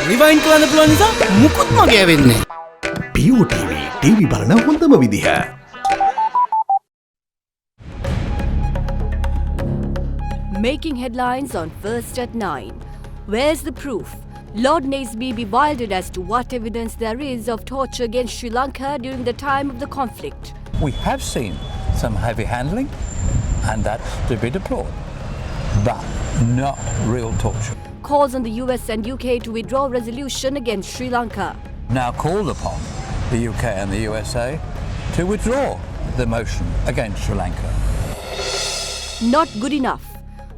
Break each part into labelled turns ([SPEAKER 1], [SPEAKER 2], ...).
[SPEAKER 1] Rewind කරන්න පුළුවන් නිසා මුකුත් මගේ වෙන්නේ.
[SPEAKER 2] BOTV TV බලන හොඳම විදිහ.
[SPEAKER 3] Making headlines on First at 9. Where's the proof? Lord Naseby bewildered as to what evidence there is of torture against Sri Lanka during the time of the conflict.
[SPEAKER 4] We have seen some heavy handling, and that's to be deplored, but not real torture.
[SPEAKER 3] Calls on the US and UK to withdraw resolution against Sri Lanka.
[SPEAKER 4] Now called upon the UK and the USA to withdraw the motion against Sri Lanka.
[SPEAKER 3] Not good enough.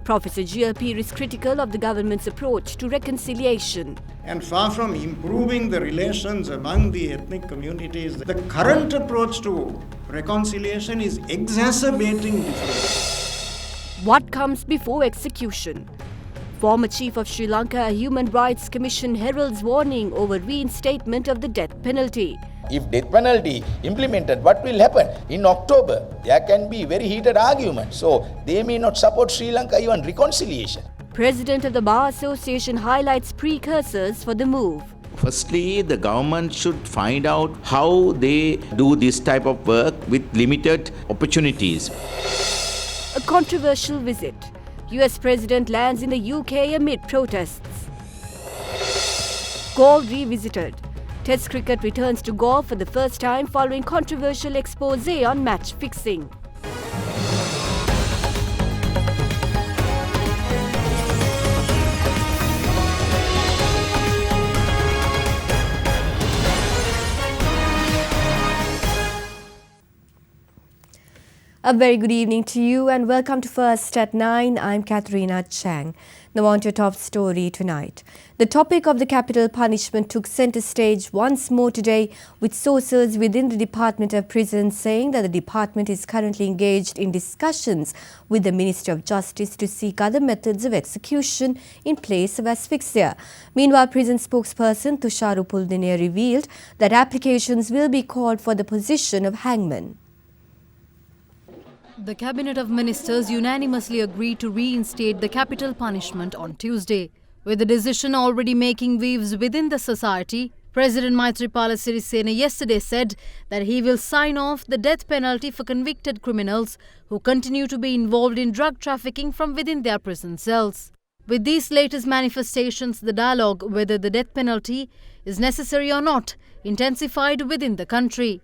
[SPEAKER 3] Professor GLP is critical of the government's approach to reconciliation.
[SPEAKER 5] And far from improving the relations among the ethnic communities, the current approach to reconciliation is exacerbating differences.
[SPEAKER 3] What comes before execution? Former Chief of Sri Lanka Human Rights Commission heralds warning over reinstatement of the death penalty.
[SPEAKER 6] If death penalty implemented, what will happen? In October, there can be very heated arguments. So they may not support Sri Lanka even reconciliation.
[SPEAKER 3] President of the Bar Association highlights precursors for the move.
[SPEAKER 7] Firstly, the government should find out how they do this type of work with limited opportunities.
[SPEAKER 3] A controversial visit. US President lands in the UK amid protests. Golf revisited. Test cricket returns to golf for the first time following controversial expose on match fixing. A very good evening to you and welcome to First at 9. I'm Katharina Chang. Now on to your top story tonight. The topic of the capital punishment took centre stage once more today, with sources within the Department of Prisons saying that the department is currently engaged in discussions with the Ministry of Justice to seek other methods of execution in place of asphyxia. Meanwhile, prison spokesperson Tushar Upuldene revealed that applications will be called for the position of hangman.
[SPEAKER 8] The Cabinet of Ministers unanimously agreed to reinstate the capital punishment on Tuesday. With the decision already making waves within the society, President Maithripala Sirisena yesterday said that he will sign off the death penalty for convicted criminals who continue to be involved in drug trafficking from within their prison cells. With these latest manifestations, the dialogue whether the death penalty is necessary or not intensified within the country.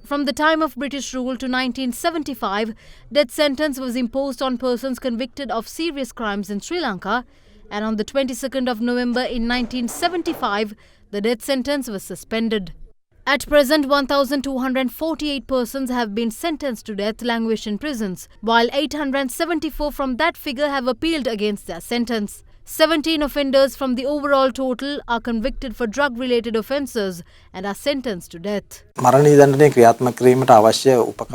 [SPEAKER 8] From the time of British rule to 1975, death sentence was imposed on persons convicted of serious crimes in Sri Lanka, and on the 22nd of November in 1975, the death sentence was suspended. At present, 1,248 persons have been sentenced to death languish in prisons, while 874 from that figure have appealed against their sentence. 17 offenders from the overall total are convicted for drug-related offences and are sentenced to death.
[SPEAKER 9] The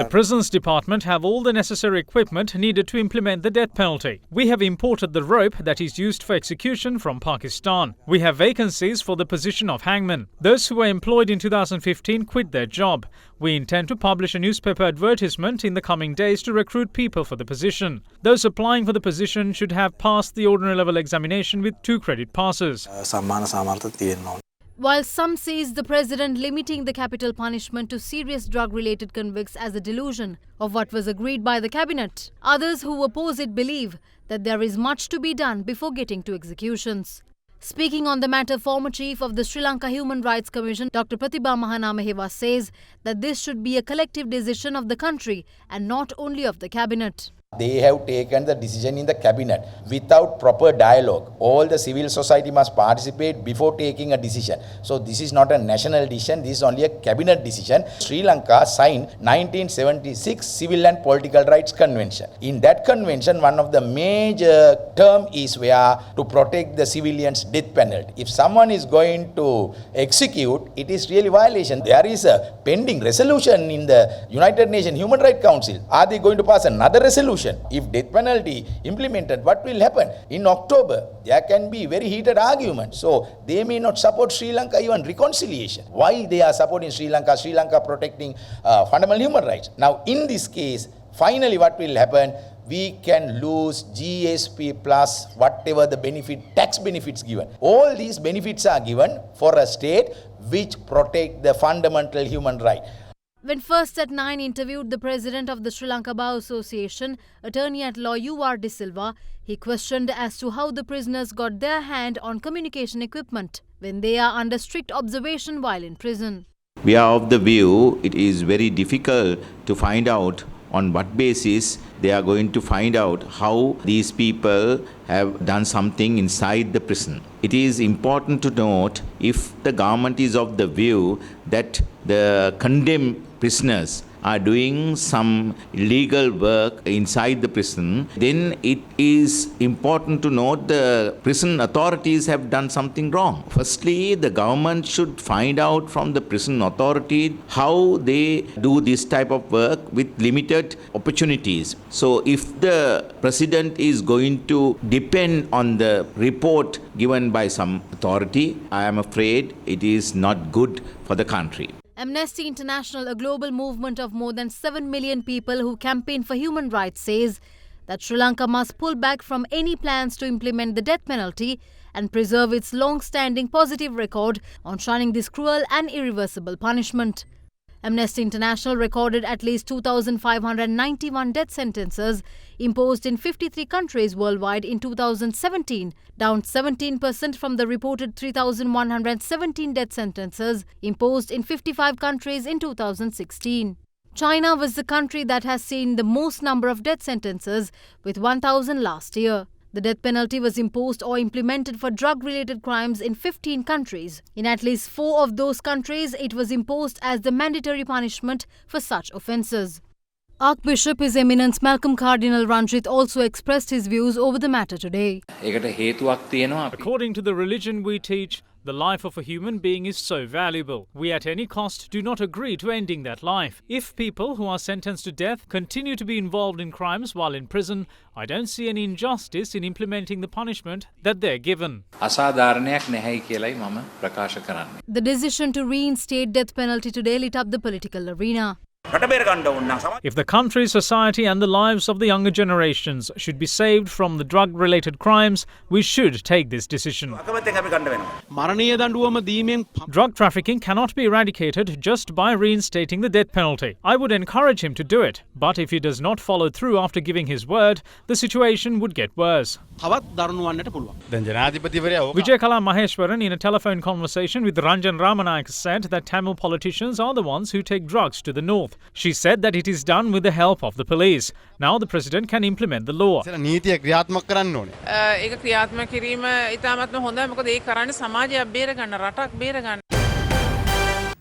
[SPEAKER 9] Prisons Department have all the necessary equipment needed to implement the death penalty. We have imported the rope that is used for execution from Pakistan. We have vacancies for the position of hangman. Those who were employed in 2015 quit their job. We intend to publish a newspaper advertisement in the coming days to recruit people for the position. Those applying for the position should have passed the ordinary level examination with 2 credit passes.
[SPEAKER 8] While some sees the president limiting the capital punishment to serious drug-related convicts as a delusion of what was agreed by the cabinet, others who oppose it believe that there is much to be done before getting to executions. Speaking on the matter, former chief of the Sri Lanka Human Rights Commission, Dr. Pratibha Mahanamehewa, says that this should be a collective decision of the country and not only of the cabinet.
[SPEAKER 6] They have taken the decision in the cabinet without proper dialogue. All the civil society must participate before taking a decision. So this is not a national decision, this is only a cabinet decision. Sri Lanka signed 1976 Civil and Political Rights Convention. In that convention, one of the major term is where to protect the civilians' death penalty. If someone is going to execute, it is really violation. There is a pending resolution in the United Nations Human Rights Council. Are they going to pass another resolution? If death penalty implemented, what will happen? In October, there can be very heated arguments. So they may not support Sri Lanka even reconciliation. Why they are supporting Sri Lanka? Sri Lanka protecting fundamental human rights. Now in this case, finally what will happen? we can lose GSP plus whatever the benefit, tax benefits given. All these benefits are given for a state which protect the fundamental human right.
[SPEAKER 8] When First at 9 interviewed the president of the Sri Lanka Bar Association, attorney at law UR De Silva, he questioned as to how the prisoners got their hand on communication equipment when they are under strict observation while in prison.
[SPEAKER 7] We are of the view it is very difficult to find out on what basis they are going to find out how these people have done something inside the prison. It is important to note if the government is of the view that the condemned prisoners are doing some illegal work inside the prison, then it is important to note the prison authorities have done something wrong. Firstly, the government should find out from the prison authority how they do this type of work with limited opportunities. So if the president is going to depend on the report given by some authority, I am afraid it is not good for the country.
[SPEAKER 8] Amnesty International, a global movement of more than 7 million people who campaign for human rights, says that Sri Lanka must pull back from any plans to implement the death penalty and preserve its long-standing positive record on shunning this cruel and irreversible punishment. Amnesty International recorded at least 2,591 death sentences imposed in 53 countries worldwide in 2017, down 17% from the reported 3,117 death sentences imposed in 55 countries in 2016. China was the country that has seen the most number of death sentences, with 1,000 last year. The death penalty was imposed or implemented for drug-related crimes in 15 countries. In at least 4 of those countries, it was imposed as the mandatory punishment for such offences. Archbishop His Eminence Malcolm Cardinal Ranjit also expressed his views over the matter today.
[SPEAKER 9] According to the religion we teach, the life of a human being is so valuable. We at any cost do not agree to ending that life. If people who are sentenced to death continue to be involved in crimes while in prison, I don't see any injustice in implementing the punishment that they're given.
[SPEAKER 8] The decision to reinstate death penalty today lit up the political arena.
[SPEAKER 9] If the country, society and the lives of the younger generations should be saved from the drug-related crimes, we should take this decision. Drug trafficking cannot be eradicated just by reinstating the death penalty. I would encourage him to do it, but if he does not follow through after giving his word, the situation would get worse. Vijayakala Maheshwaran, in a telephone conversation with Ranjan Ramanayake, said that Tamil politicians are the ones who take drugs to the north. She said that it is done with the help of the police. Now the president can implement the law.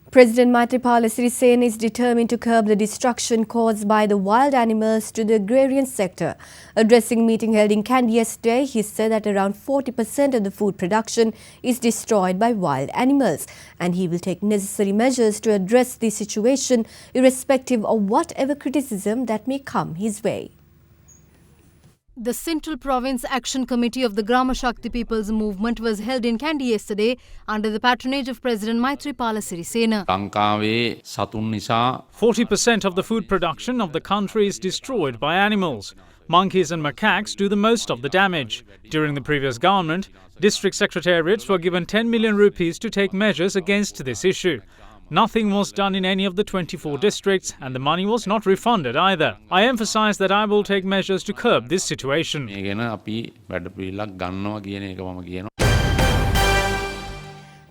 [SPEAKER 3] President Maithripala Sirisena is determined to curb the destruction caused by the wild animals to the agrarian sector. Addressing a meeting held in Kandy yesterday, he said that around 40% of the food production is destroyed by wild animals, and he will take necessary measures to address the situation irrespective of whatever criticism that may come his way.
[SPEAKER 8] The Central Province Action Committee of the Grama Shakti People's Movement was held in Kandy yesterday under the patronage of President Maithripala Sirisena.
[SPEAKER 9] 40% of the food production of the country is destroyed by animals. Monkeys and macaques do the most of the damage. During the previous government, district secretariats were given 10 million rupees to take measures against this issue. Nothing was done in any of the 24 districts and the money was not refunded either. I emphasize that I will take measures to curb this situation.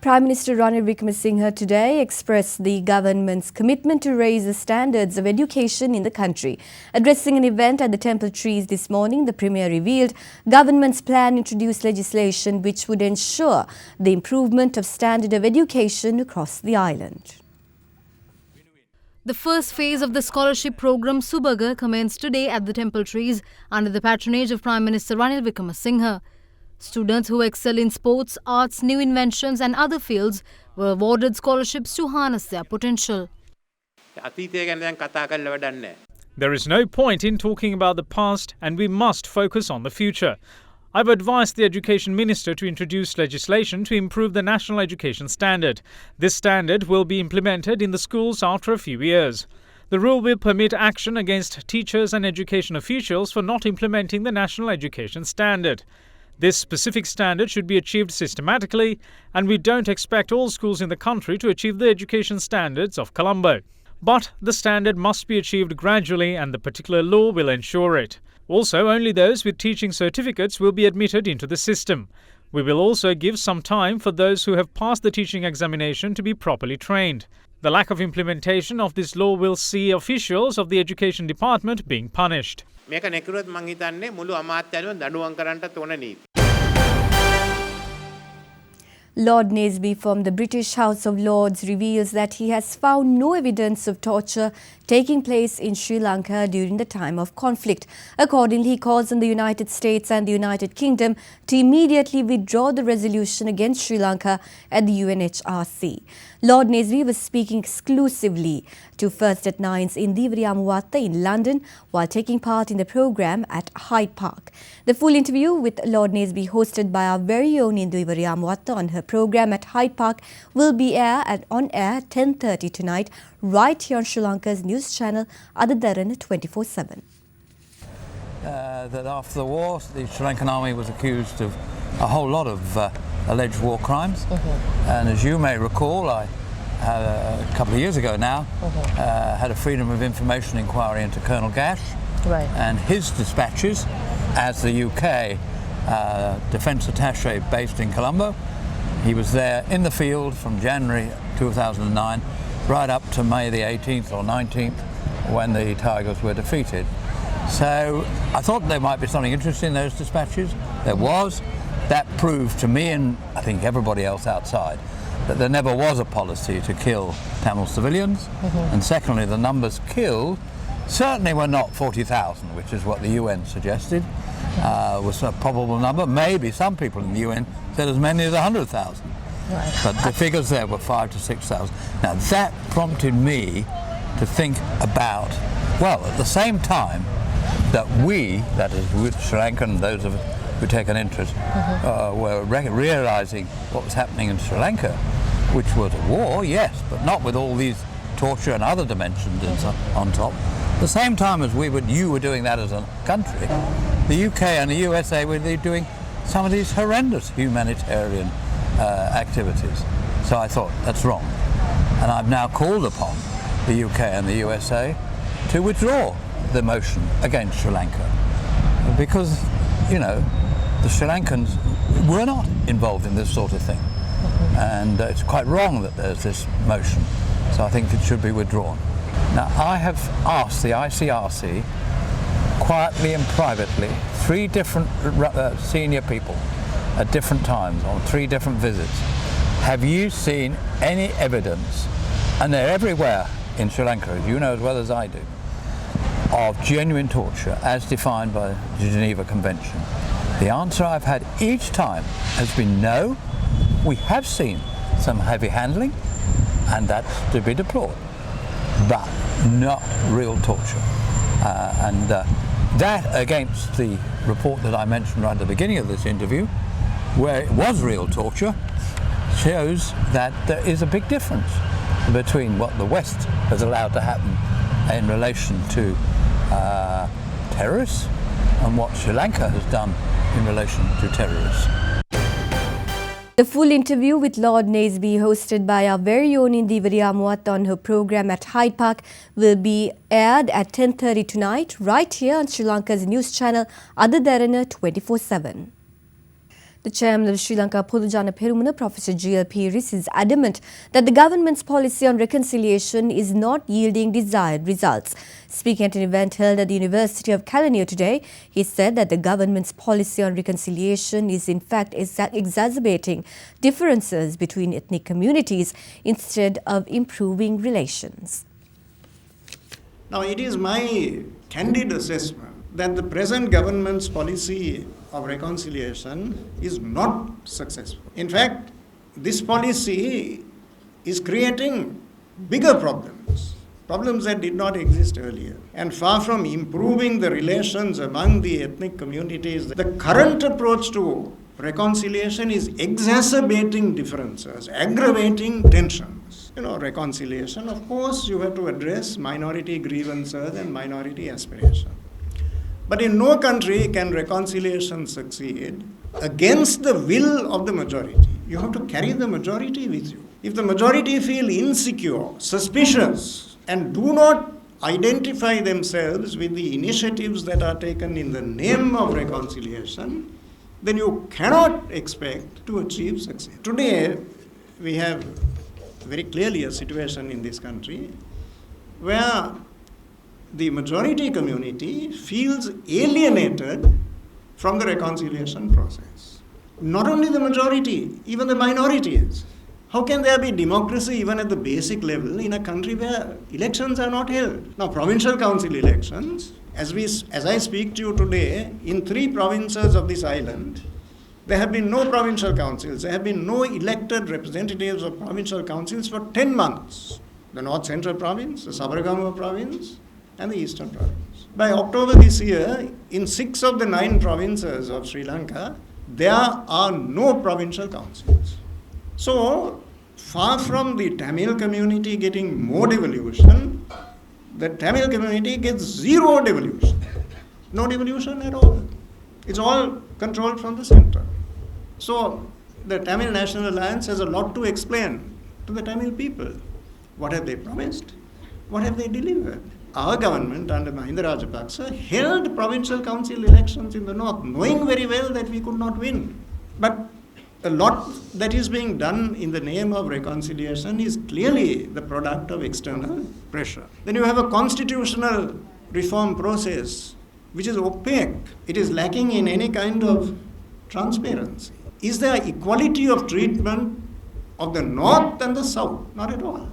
[SPEAKER 3] Prime Minister Ranil Wickremesinghe today expressed the government's commitment to raise the standards of education in the country. Addressing an event at the Temple Trees this morning, the Premier revealed government's plan to introduce legislation which would ensure the improvement of standard of education across the island.
[SPEAKER 8] The first phase of the scholarship program Subaga commenced today at the Temple Trees under the patronage of Prime Minister Ranil Wickremesinghe. Students who excel in sports, arts, new inventions and other fields were awarded scholarships to harness their potential.
[SPEAKER 9] There is no point in talking about the past and we must focus on the future. I've advised the Education Minister to introduce legislation to improve the national education standard. This standard will be implemented in the schools after a few years. The rule will permit action against teachers and education officials for not implementing the National Education Standard. This specific standard should be achieved systematically, and we don't expect all schools in the country to achieve the education standards of Colombo. But the standard must be achieved gradually, and the particular law will ensure it. Also, only those with teaching certificates will be admitted into the system. We will also give some time for those who have passed the teaching examination to be properly trained. The lack of implementation of this law will see officials of the Education Department being punished.
[SPEAKER 10] මේක නෙකරුවත් මං හිතන්නේ මුළු අමාත්‍යාංශයම දඬුවම් කරන්නට තෝරන නීති.
[SPEAKER 3] Lord Naseby from the British House of Lords reveals that he has found no evidence of torture taking place in Sri Lanka during the time of conflict. Accordingly, he calls on the United States and the United Kingdom to immediately withdraw the resolution against Sri Lanka at the UNHRC. Lord Naseby was speaking exclusively to First at Nine's Indiveri Amuwatta in London while taking part in the programme at Hyde Park. The full interview with Lord Naseby, hosted by our very own Indiveri Amuwatta on her programme at Hyde Park, will be on air at 10:30 tonight, right here on Sri Lanka's news channel, Derana 24/7.
[SPEAKER 4] That after the war, the Sri Lankan army was accused of a whole lot of alleged war crimes. And as you may recall, I a couple of years ago now had a Freedom of Information inquiry into Colonel Gash and his dispatches as the UK Defence Attaché based in Colombo. He was there in the field from January 2009 right up to May the 18th or 19th when the Tigers were defeated. So I thought there might be something interesting in those dispatches. There was. That proved to me, and I think everybody else outside, that there never was a policy to kill Tamil civilians. And secondly, the numbers killed certainly were not 40,000, which is what the UN suggested, was a probable number. Maybe some people in the UN said as many as 100,000. But the figures there were 5,000 to 6,000. Now that prompted me to think about, well, at the same time that we, that is with Sri Lankan, those of us who take an interest, were realising what was happening in Sri Lanka, which was a war, yes, but not with all these torture and other dimensions on top. At the same time as you were doing that as a country, the UK and the USA were doing some of these horrendous humanitarian activities. So I thought, that's wrong. And I've now called upon the UK and the USA to withdraw the motion against Sri Lanka. Because, you know, the Sri Lankans were not involved in this sort of thing. And it's quite wrong that there's this motion. So I think it should be withdrawn. Now, I have asked the ICRC, quietly and privately, 3 different senior people at different times on 3 different visits. Have you seen any evidence, and they're everywhere in Sri Lanka, as you know as well as I do, of genuine torture as defined by the Geneva Convention? The answer I've had each time has been no. We have seen some heavy handling, and that's to be deplored, but not real torture. That against the report that I mentioned right at the beginning of this interview, where it was real torture, shows that there is a big difference between what the West has allowed to happen in relation to terrorists and what Sri Lanka has done in relation to terrorists.
[SPEAKER 3] The full interview with Lord Naseby, hosted by our very own Indiveri Amuwatta on her programme at Hyde Park, will be aired at 10:30 tonight, right here on Sri Lanka's news channel, Derana 24/7. The chairman of Sri Lanka Podujana Perumuna, Professor G.L. Pieris, is adamant that the government's policy on reconciliation is not yielding desired results. Speaking at an event held at the University of California today, he said that the government's policy on reconciliation is in fact exacerbating differences between ethnic communities instead of improving relations.
[SPEAKER 5] Now, it is my candid assessment that the present government's policy of reconciliation is not successful. In fact, this policy is creating bigger problems that did not exist earlier. And far from improving the relations among the ethnic communities, the current approach to reconciliation is exacerbating differences, aggravating tensions. Reconciliation, of course, you have to address minority grievances and minority aspirations. But in no country can reconciliation succeed against the will of the majority. You have to carry the majority with you. If the majority feel insecure, suspicious, and do not identify themselves with the initiatives that are taken in the name of reconciliation, then you cannot expect to achieve success. Today, we have very clearly a situation in this country where the majority community feels alienated from the reconciliation process. Not only the majority, even the minorities. How can there be democracy even at the basic level in a country where elections are not held? Now, provincial council elections, as I speak to you today, in 3 provinces of this island, there have been no provincial councils. There have been no elected representatives of provincial councils for 10 months. The North Central Province, the Sabaragamuwa Province, and the Eastern Province. By October this year, in 6 of the 9 provinces of Sri Lanka, there are no provincial councils. So, far from the Tamil community getting more devolution, the Tamil community gets zero devolution. No devolution at all. It's all controlled from the center. So, the Tamil National Alliance has a lot to explain to the Tamil people. What have they promised? What have they delivered? Our government under Mahinda Rajapaksa held provincial council elections in the north, knowing very well that we could not win. But a lot that is being done in the name of reconciliation is clearly the product of external pressure. Then you have a constitutional reform process which is opaque. It is lacking in any kind of transparency. Is there equality of treatment of the north and the south? Not at all.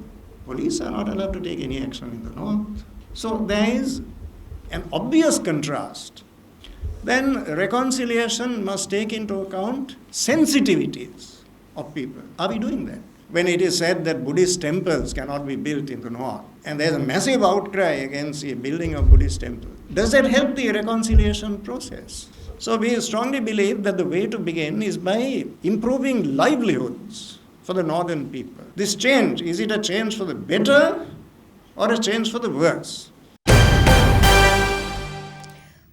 [SPEAKER 5] Police are not allowed to take any action in the north. So there is an obvious contrast. Then reconciliation must take into account sensitivities of people. Are we doing that? When it is said that Buddhist temples cannot be built in the north, and there's a massive outcry against the building of Buddhist temples, does that help the reconciliation process? So we strongly believe that the way to begin is by improving livelihoods for the northern people. This change, is it a change for the better or a change for the worse?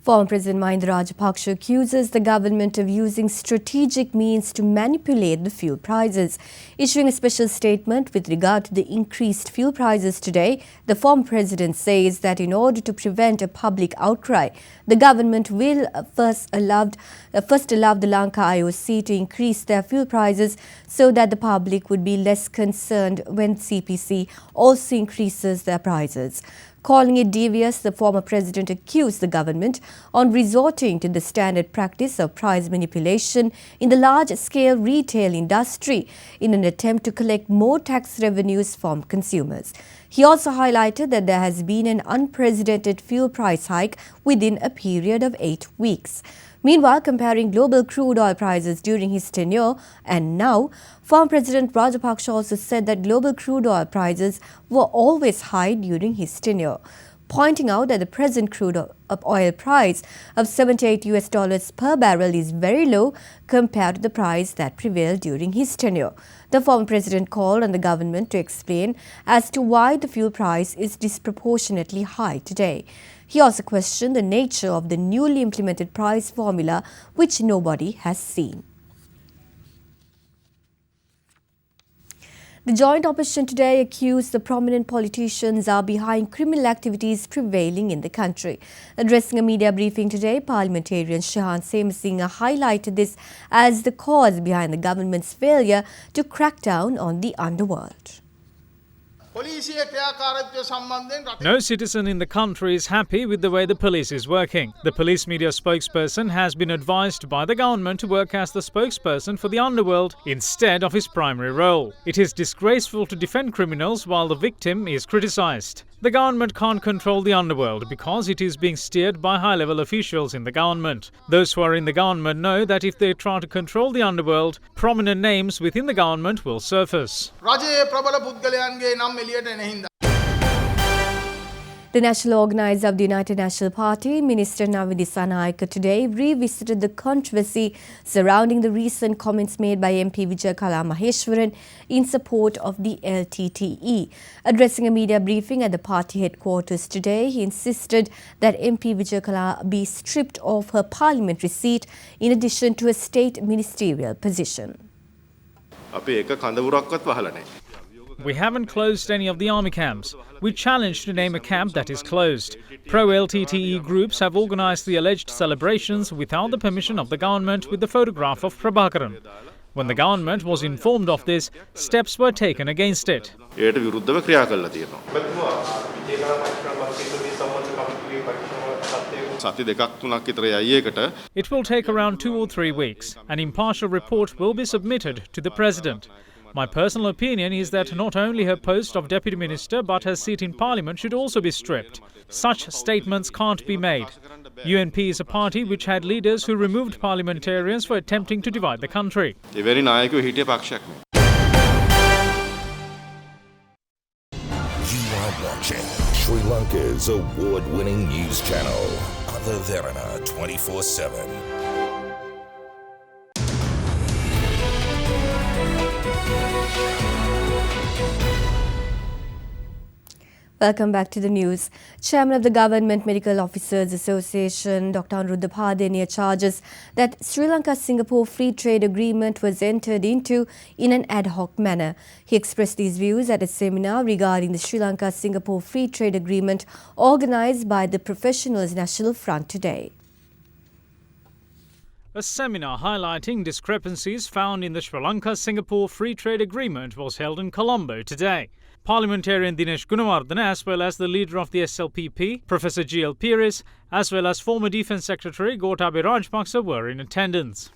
[SPEAKER 3] Former President Mahinda Rajapaksa accuses the government of using strategic means to manipulate the fuel prices. Issuing a special statement with regard to the increased fuel prices today, the former president says that in order to prevent a public outcry, the government will first allow the Lanka IOC to increase their fuel prices so that the public would be less concerned when CPC also increases their prices. Calling it devious, the former president accused the government on resorting to the standard practice of price manipulation in the large-scale retail industry in an attempt to collect more tax revenues from consumers. He also highlighted that there has been an unprecedented fuel price hike within a period of 8 weeks. Meanwhile, comparing global crude oil prices during his tenure and now, former President Rajapaksa also said that global crude oil prices were always high during his tenure, pointing out that the present crude oil price of $78 per barrel is very low compared to the price that prevailed during his tenure. The former president called on the government to explain as to why the fuel price is disproportionately high today. He also questioned the nature of the newly implemented price formula, which nobody has seen. The joint opposition today accused the prominent politicians are behind criminal activities prevailing in the country. Addressing a media briefing today, parliamentarian Shahan Semasinghe highlighted this as the cause behind the government's failure to crack down on the underworld.
[SPEAKER 9] No citizen in the country is happy with the way the police is working. The police media spokesperson has been advised by the government to work as the spokesperson for the underworld instead of his primary role. It is disgraceful to defend criminals while the victim is criticized. The government can't control the underworld because it is being steered by high-level officials in the government. Those who are in the government know that if they try to control the underworld, prominent names within the government will surface.
[SPEAKER 3] The national organizer of the United National Party, Minister Navin Dissanayake, today revisited the controversy surrounding the recent comments made by MP Vijay Kala Maheshwaran in support of the LTTE. Addressing a media briefing at the party headquarters today, he insisted that MP Vijay Kala be stripped of her parliamentary seat in addition to a state ministerial position.
[SPEAKER 9] We haven't closed any of the army camps. We challenge to name a camp that is closed. Pro-LTTE groups have organised the alleged celebrations without the permission of the government with the photograph of Prabhakaran. When the government was informed of this, steps were taken against it. It will take around 2 or 3 weeks. An impartial report will be submitted to the President. My personal opinion is that not only her post of Deputy Minister but her seat in Parliament should also be stripped. Such statements can't be made. UNP is a party which had leaders who removed parliamentarians for attempting to divide the country.
[SPEAKER 11] You are watching Sri Lanka's award-winning news channel, Derana 24/7.
[SPEAKER 3] Welcome back to the news. Chairman of the Government Medical Officers Association, Dr. Untitled charges that Sri Lanka-Singapore Free Trade Agreement was entered into in an ad hoc manner. He expressed these views at a seminar regarding the Sri Lanka-Singapore Free Trade Agreement organised by the Professionals National Front today.
[SPEAKER 9] A seminar highlighting discrepancies found in the Sri Lanka-Singapore Free Trade Agreement was held in Colombo today. Parliamentarian Dinesh Gunawardena, as well as the leader of the SLPP, Professor G.L. Pires, as well as former Defence Secretary Gotabaya Rajapaksa were in attendance.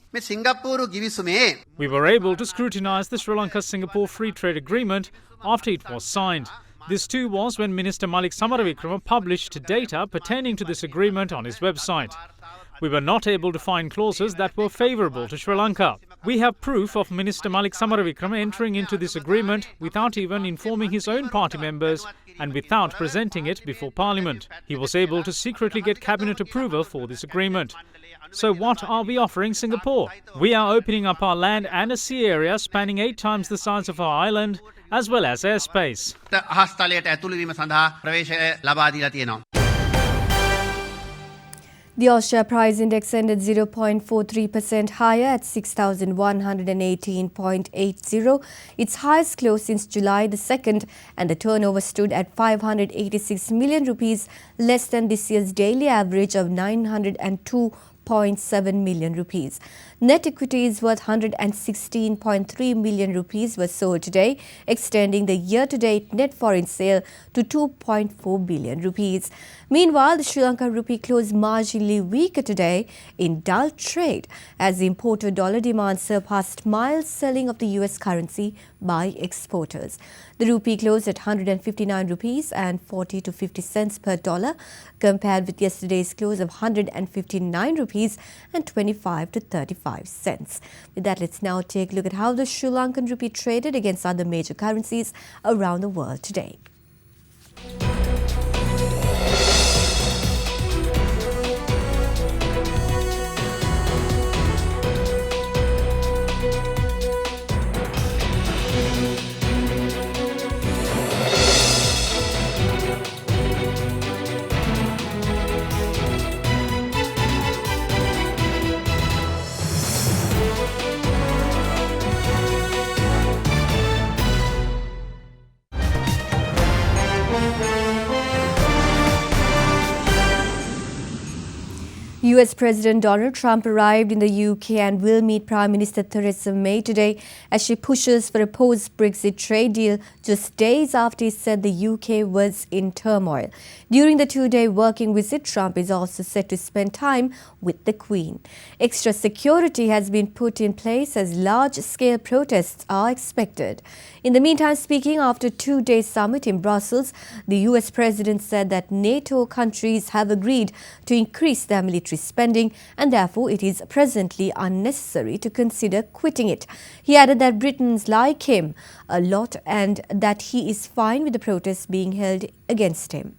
[SPEAKER 9] We were able to scrutinise the Sri Lanka-Singapore Free Trade Agreement after it was signed. This too was when Minister Malik Samaravikrama published data pertaining to this agreement on his website. We were not able to find clauses that were favourable to Sri Lanka. We have proof of Minister Malik Samaravikrama entering into this agreement without even informing his own party members and without presenting it before Parliament. He was able to secretly get cabinet approval for this agreement. So what are we offering Singapore? We are opening up our land and a sea area spanning 8 times the size of our island, as well as airspace.
[SPEAKER 3] The All-Share Price Index ended 0.43% higher at 6,118.80, its highest close since July the 2nd, and the turnover stood at 586 million rupees, less than this year's daily average of 902.7 million rupees. Net equities worth 116.3 million rupees were sold today, extending the year-to-date net foreign sale to 2.4 billion rupees. Meanwhile, the Sri Lanka rupee closed marginally weaker today in dull trade as the importer dollar demand surpassed mild selling of the US currency by exporters. The rupee closed at 159 rupees and 40 to 50 cents per dollar, compared with yesterday's close of 159 rupees and 25 to 35 cents. With that, let's now take a look at how the Sri Lankan rupee traded against other major currencies around the world today. US President Donald Trump arrived in the UK and will meet Prime Minister Theresa May today as she pushes for a post-Brexit trade deal just days after he said the UK was in turmoil. During the 2-day working visit, Trump is also set to spend time with the Queen. Extra security has been put in place as large-scale protests are expected. In the meantime, speaking after a 2-day summit in Brussels, the US President said that NATO countries have agreed to increase their military spending and therefore it is presently unnecessary to consider quitting it. He added that Britons like him a lot and that he is fine with the protests being held against him.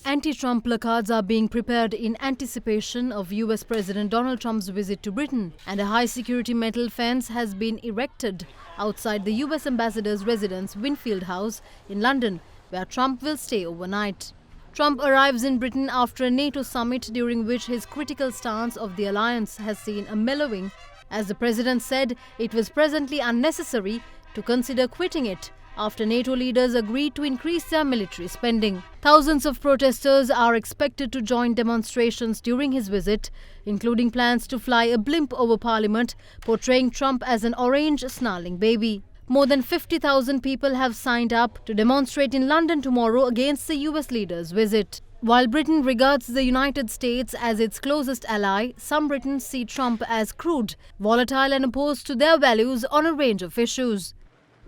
[SPEAKER 8] anti-Trump placards are being prepared in anticipation of US President Donald Trump's visit to Britain, and a high-security metal fence has been erected outside the US ambassador's residence, Winfield House, in London, where Trump will stay overnight. Trump arrives in Britain after a NATO summit during which his critical stance of the alliance has seen a mellowing, as the president said it was presently unnecessary to consider quitting it after NATO leaders agreed to increase their military spending. Thousands of protesters are expected to join demonstrations during his visit, including plans to fly a blimp over Parliament, portraying Trump as an orange snarling baby. More than 50,000 people have signed up to demonstrate in London tomorrow against the US leader's visit. While Britain regards the United States as its closest ally, some Britons see Trump as crude, volatile and opposed to their values on a range of issues.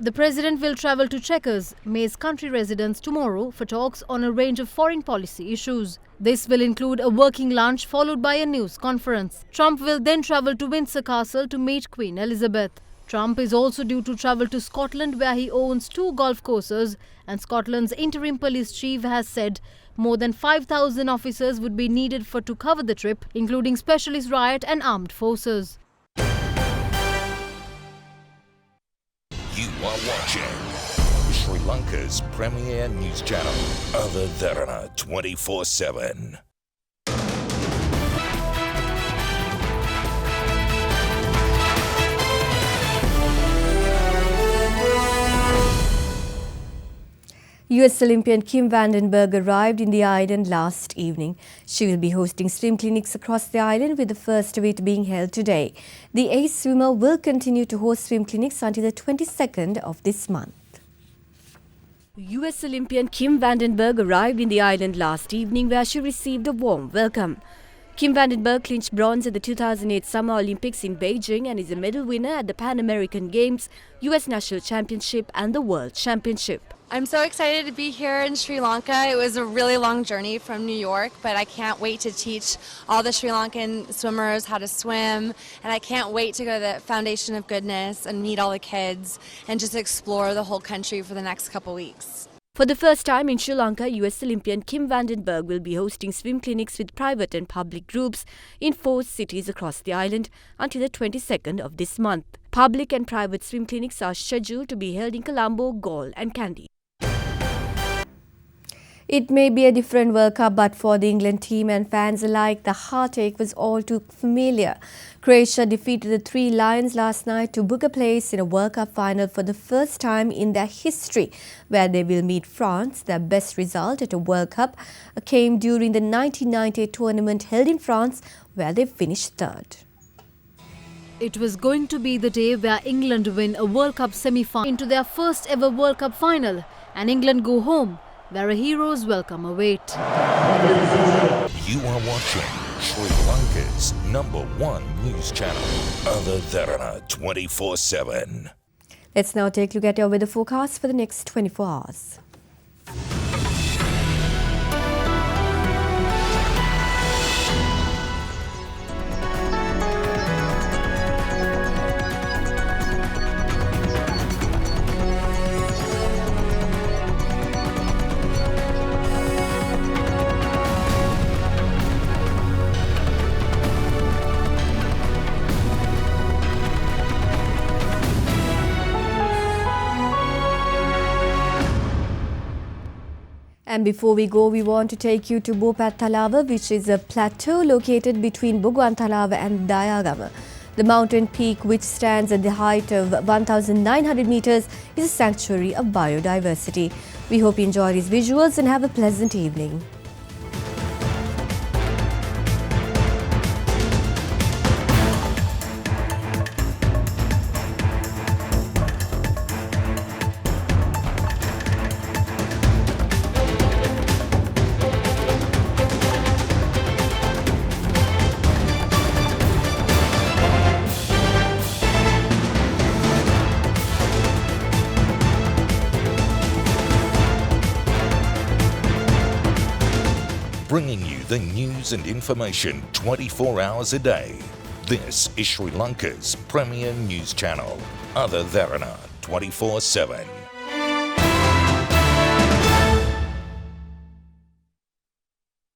[SPEAKER 8] The president will travel to Chequers, May's country residence, tomorrow for talks on a range of foreign policy issues. This will include a working lunch followed by a news conference. Trump will then travel to Windsor Castle to meet Queen Elizabeth. Trump is also due to travel to Scotland, where he owns 2 golf courses, and Scotland's interim police chief has said more than 5,000 officers would be needed to cover the trip, including specialist riot and armed forces.
[SPEAKER 11] You are watching Sri Lanka's premier news channel, Derana 24/7.
[SPEAKER 3] US Olympian Kim Vandenberg arrived in the island last evening. She will be hosting swim clinics across the island, with the first of it being held today. The ace swimmer will continue to host swim clinics until the 22nd of this month. US Olympian Kim Vandenberg arrived in the island last evening, where she received a warm welcome. Kim Vandenberg clinched bronze at the 2008 Summer Olympics in Beijing and is a medal winner at the Pan American Games, US National Championship and the World Championship.
[SPEAKER 12] I'm so excited to be here in Sri Lanka. It was a really long journey from New York, but I can't wait to teach all the Sri Lankan swimmers how to swim, and I can't wait to go to the Foundation of Goodness and meet all the kids and just explore the whole country for the next couple weeks.
[SPEAKER 3] For the first time in Sri Lanka, US Olympian Kim Vandenberg will be hosting swim clinics with private and public groups in 4 cities across the island until the 22nd of this month. Public and private swim clinics are scheduled to be held in Colombo, Galle and Kandy. It may be a different World Cup, but for the England team and fans alike, the heartache was all too familiar. Croatia defeated the 3 Lions last night to book a place in a World Cup final for the first time in their history, where they will meet France. Their best result at a World Cup came during the 1998 tournament held in France, where they finished 3rd.
[SPEAKER 8] It was going to be the day where England win a World Cup semi-final into their first ever World Cup final, and England go home, where a hero's welcome await.
[SPEAKER 11] You are watching Sri Lanka's #1 news channel, Derana 24/7.
[SPEAKER 3] Let's now take a look at your weather forecast for the next 24 hours. And before we go, we want to take you to Bopat Talava, which is a plateau located between Boguan Talava and Dayagama. The mountain peak, which stands at the height of 1,900 meters, is a sanctuary of biodiversity. We hope you enjoy these visuals and have a pleasant evening.
[SPEAKER 11] Bringing you the news and information 24 hours a day. This is Sri Lanka's premier news channel, Derana 24/7.